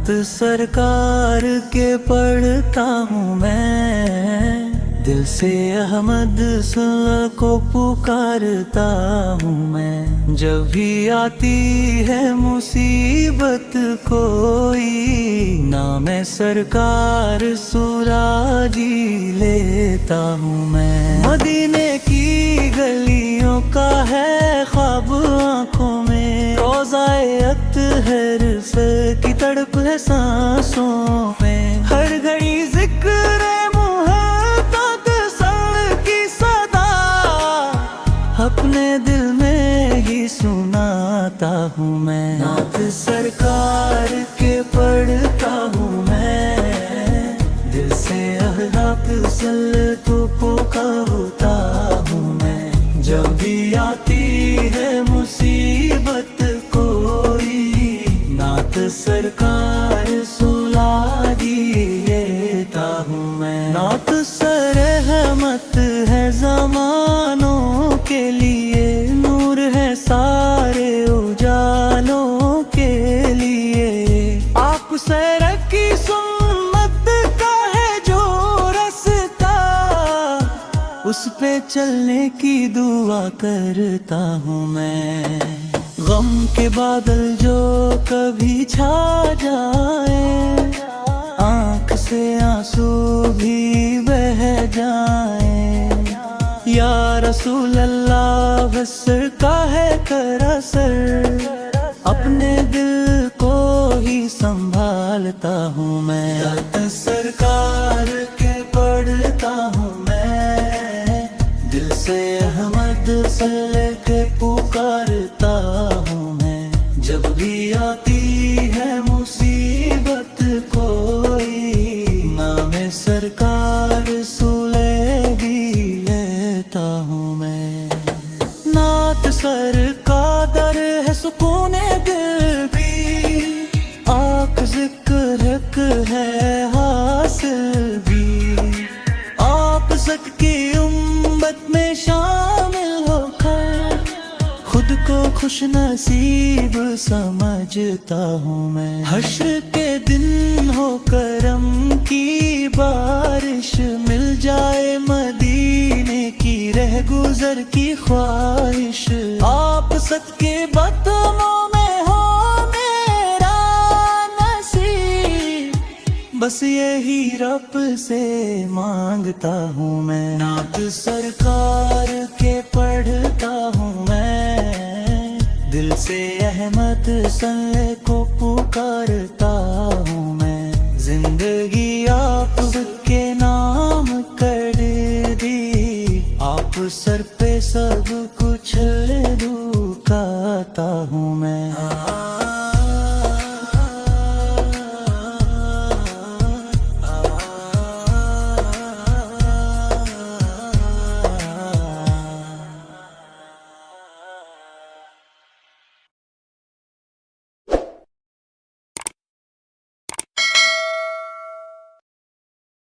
नात सरकार के पढ़ता हूँ मैं, दिल से अहमद सुल्ला को पुकारता हूँ मैं। जब भी आती है मुसीबत कोई, नाम सरकार सुराजी लेता हूँ मैं। मदीने की गलियों का है ख्वाब आँखों में, रोज़ाए अत्हर से की तड़प है सांसों में। हर घड़ी जिक्र अपने दिल में ही सुनाता हूँ मैं। नात सरकार के पढ़ता हूँ मैं, दिल से अहमद सुल्ला को पुकारता हूँ मैं। जब भी आती है मुसीबत कोई, नात सरकार सुलागी लेता हूँ मैं। नात रहमत है ज़मानों के लिए, नूर है सारे उजालों के लिए। आप सैर की सुन्नत का है जो रास्ता, उस पे चलने की दुआ करता हूँ मैं। गम के बादल जो कभी छा जाए, आँख से आंसू भी बह जाए, या रसूल अल्लाह बसर का है करा सर, अपने दिल को ही संभालता हूँ मैं। नात सरकार के पढ़ता हूँ मैं, दिल से अहमद सुल्ला के पुकारता हूँ मैं। जब भी आती है मुसीबत कोई, नाम सरकार सुल्ला भी लेता हूँ मैं। नात सर का दर है सुकूने दिल भी, आँख जिक्र है हासिल भी। आप सबकी उम्मत में शामिल होकर खुद को खुश नसीब समझता हूँ मैं। हश्र के दिन हो करम की बारिश, मिल जाए मदीने की रह गुजर की ख्वाहिश। आप सबके बदमों में हो मेरा नसीब, बस यही रब से मांगता हूँ मैं। नात सरकार के पढ़ता हूँ मैं, दिल से अहमद सुल्ला को पुकारता